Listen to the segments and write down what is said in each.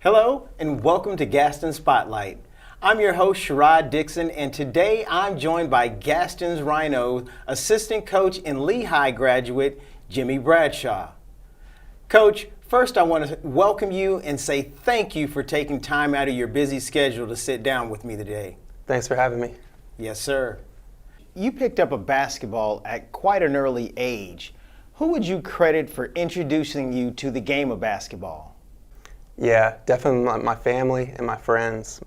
Hello and welcome to Gaston Spotlight. I'm your host Sherod Dixon, and today I'm joined by Gaston's Rhino assistant coach and Lehigh graduate Jimmy Bradshaw. Coach, first I want to welcome you and say thank you for taking time out of your busy schedule to sit down with me today. Thanks for having me. Yes, sir. You picked up a basketball at quite an early age. Who would you credit for introducing you to the game of basketball? Yeah, definitely my family and my friends.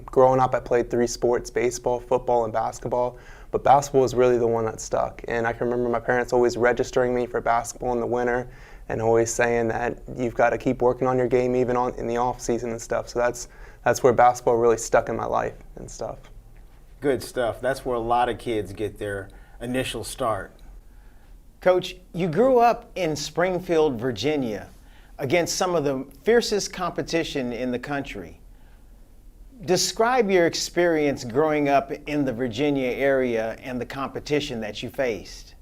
Growing up, I played 3 sports: baseball, football, and basketball. But basketball was really the one that stuck. And I can remember my parents always registering me for basketball in the winter and always saying that you've got to keep working on your game even in the off season and stuff. So that's where basketball really stuck in my life and stuff. Good stuff. That's where a lot of kids get their initial start. Coach, you grew up in Springfield, Virginia, against some of the fiercest competition in the country. Describe your experience growing up in the Virginia area and the competition that you faced.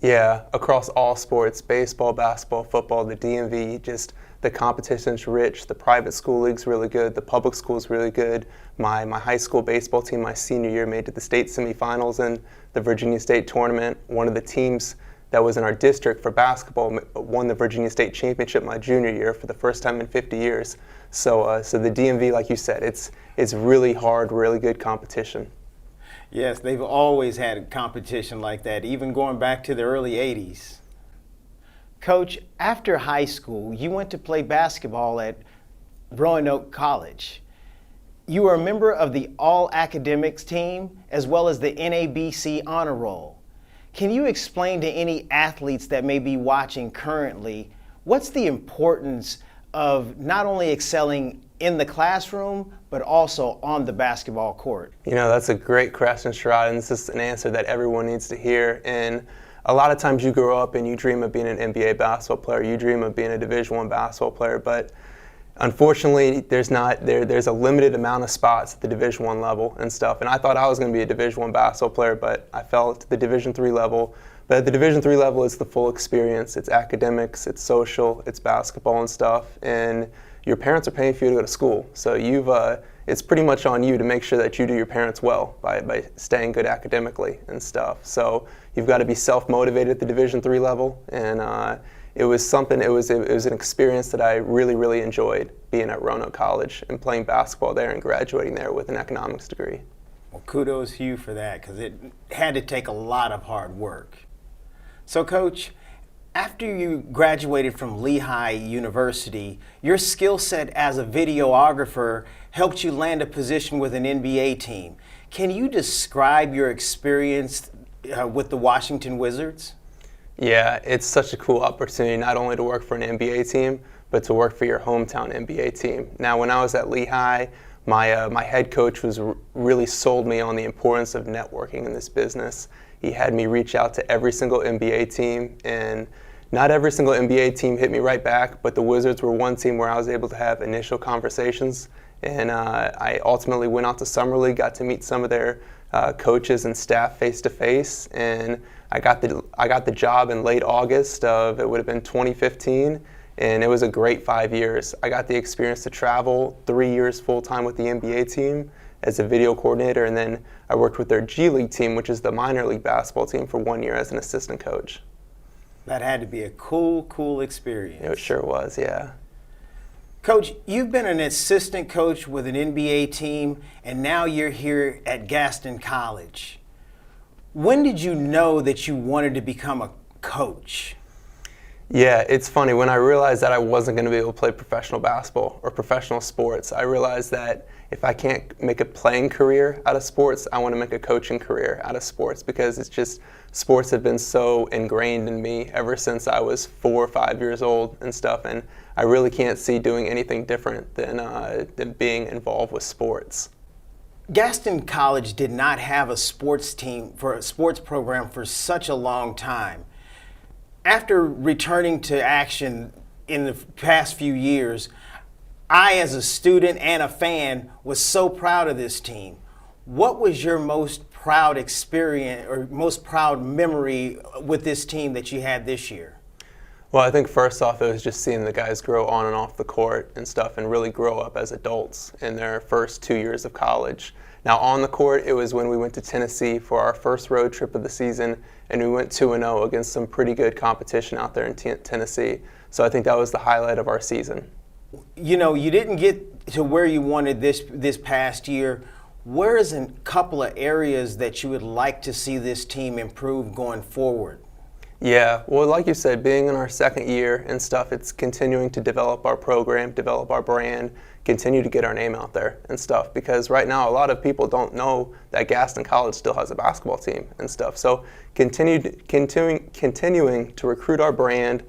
Yeah, across all sports, baseball, basketball, football, the DMV, just the competition's rich. The private school league's really good. The public school's really good. My high school baseball team my senior year made it to the state semifinals in the Virginia State tournament. One of the teams that was in our district for basketball won the Virginia State Championship my junior year for the first time in 50 years. So the DMV, like you said, it's really hard, really good competition. Yes, they've always had competition like that, even going back to the early 80s. Coach, after high school, you went to play basketball at Roanoke College. You were a member of the All-Academics team as well as the NABC Honor Roll. Can you explain to any athletes that may be watching currently, what's the importance of not only excelling in the classroom, but also on the basketball court? You know, that's a great question, Sherod, and this is an answer that everyone needs to hear. And a lot of times you grow up and you dream of being an NBA basketball player, you dream of being a Division I basketball player, but unfortunately, there's a limited amount of spots at the Division I level and stuff. And I thought I was going to be a Division I basketball player, but I fell to the Division III level. But at the Division III level, it's the full experience. It's academics, it's social, it's basketball and stuff. And your parents are paying for you to go to school. So it's pretty much on you to make sure that you do your parents well by staying good academically and stuff. So you've got to be self-motivated at the Division III level. And it was an experience that I really, really enjoyed, being at Roanoke College and playing basketball there and graduating there with an economics degree. Well, kudos to you for that, because it had to take a lot of hard work. So, Coach, after you graduated from Lehigh University, your skill set as a videographer helped you land a position with an NBA team. Can you describe your experience with the Washington Wizards? Yeah, it's such a cool opportunity not only to work for an NBA team, but to work for your hometown NBA team. Now, when I was at Lehigh, my head coach really sold me on the importance of networking in this business. He had me reach out to every single NBA team, and not every single NBA team hit me right back, but the Wizards were one team where I was able to have initial conversations. And I ultimately went out to Summer League, got to meet some of their coaches and staff face to face, and I got the job in late August of, it would have been 2015, and it was a great 5 years. I got the experience to travel 3 years full time with the NBA team as a video coordinator, and then I worked with their G League team, which is the minor league basketball team, for 1 year as an assistant coach. That had to be a cool experience. It sure was, yeah. Coach, you've been an assistant coach with an NBA team, and now you're here at Gaston College. When did you know that you wanted to become a coach? Yeah, it's funny. When I realized that I wasn't going to be able to play professional basketball or professional sports, I realized that if I can't make a playing career out of sports, I want to make a coaching career out of sports, because it's just, sports have been so ingrained in me ever since I was 4 or 5 years old and stuff, and I really can't see doing anything different than being involved with sports. Gaston College did not have a sports team for a sports program for such a long time. After returning to action in the past few years, I, as a student and a fan, was so proud of this team. What was your most proud experience or most proud memory with this team that you had this year? Well, I think first off, it was just seeing the guys grow on and off the court and stuff and really grow up as adults in their first 2 years of college. Now, on the court, it was when we went to Tennessee for our first road trip of the season, and we went 2-0 against some pretty good competition out there in Tennessee. So I think that was the highlight of our season. You know, you didn't get to where you wanted this past year. Where is a couple of areas that you would like to see this team improve going forward? Yeah, well, like you said, being in our second year and stuff, it's continuing to develop our program, develop our brand, continue to get our name out there and stuff. Because right now, a lot of people don't know that Gaston College still has a basketball team and stuff. So continuing to recruit our brand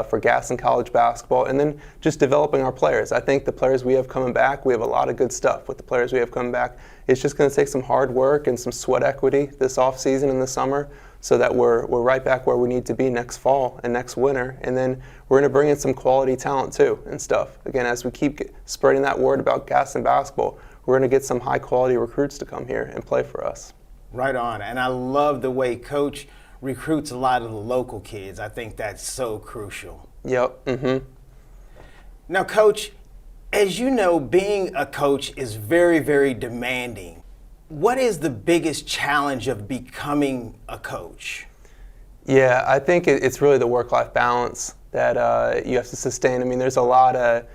for Gaston College basketball, and then just developing our players. I think the players we have coming back, we have a lot of good stuff with the players we have coming back. It's just going to take some hard work and some sweat equity this offseason and this summer, so that we're right back where we need to be next fall and next winter. And then we're going to bring in some quality talent too and stuff. Again, as we keep spreading that word about Gaston basketball, we're going to get some high quality recruits to come here and play for us. Right on. And I love the way Coach recruits a lot of the local kids. I think that's so crucial. Yep. Mm-hmm. Now, Coach, as you know, being a coach is very, very demanding. What is the biggest challenge of becoming a coach? Yeah, I think it's really the work-life balance that you have to sustain. I mean, there's a lot of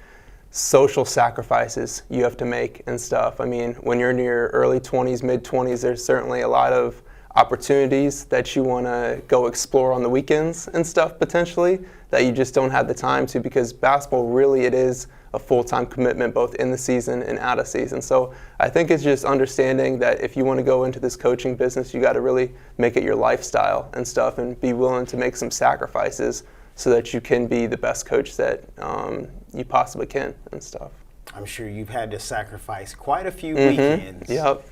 social sacrifices you have to make and stuff. I mean, when you're in your early 20s, mid-20s, there's certainly a lot of opportunities that you want to go explore on the weekends and stuff potentially that you just don't have the time to, because basketball really, it is a full-time commitment both in the season and out of season. So I think it's just understanding that if you want to go into this coaching business, you got to really make it your lifestyle and stuff, and be willing to make some sacrifices so that you can be the best coach that you possibly can and stuff. I'm sure you've had to sacrifice quite a few weekends. Yep.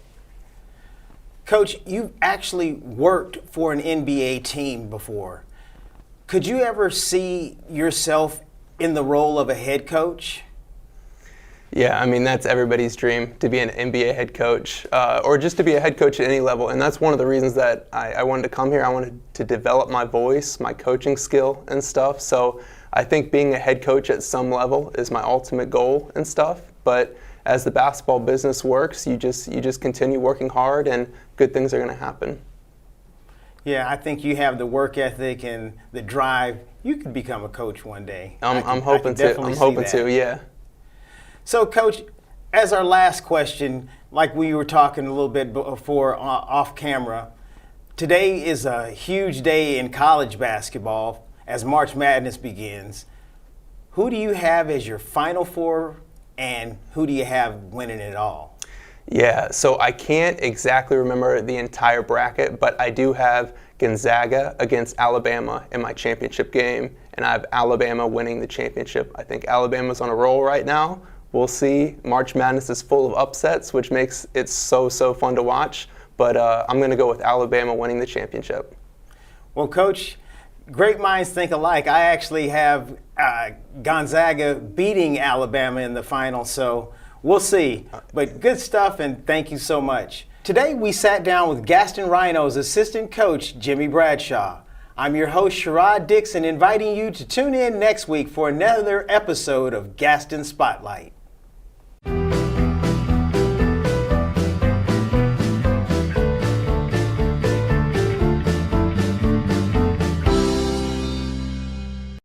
Coach, you've actually worked for an NBA team before. Could you ever see yourself in the role of a head coach? Yeah, I mean, that's everybody's dream, to be an NBA head coach, or just to be a head coach at any level. And that's one of the reasons that I wanted to come here. I wanted to develop my voice, my coaching skill and stuff. So I think being a head coach at some level is my ultimate goal and stuff. But as the basketball business works, you just continue working hard, and good things are going to happen. Yeah, I think you have the work ethic and the drive. You could become a coach one day. I'm hoping to. I'm hoping to. Yeah. So, Coach, as our last question, like we were talking a little bit before off camera, today is a huge day in college basketball as March Madness begins. Who do you have as your Final Four, and who do you have winning it all? Yeah, so I can't exactly remember the entire bracket, but I do have Gonzaga against Alabama in my championship game, and I have Alabama winning the championship. I think Alabama's on a roll right now. We'll see. March Madness is full of upsets, which makes it so fun to watch, but I'm going to go with Alabama winning the championship. Well, Coach, great minds think alike. I actually have Gonzaga beating Alabama in the final, so we'll see. But good stuff, and thank you so much. Today we sat down with Gaston Rhino's assistant coach, Jimmy Bradshaw. I'm your host, Sherod Dixon, inviting you to tune in next week for another episode of Gaston Spotlight.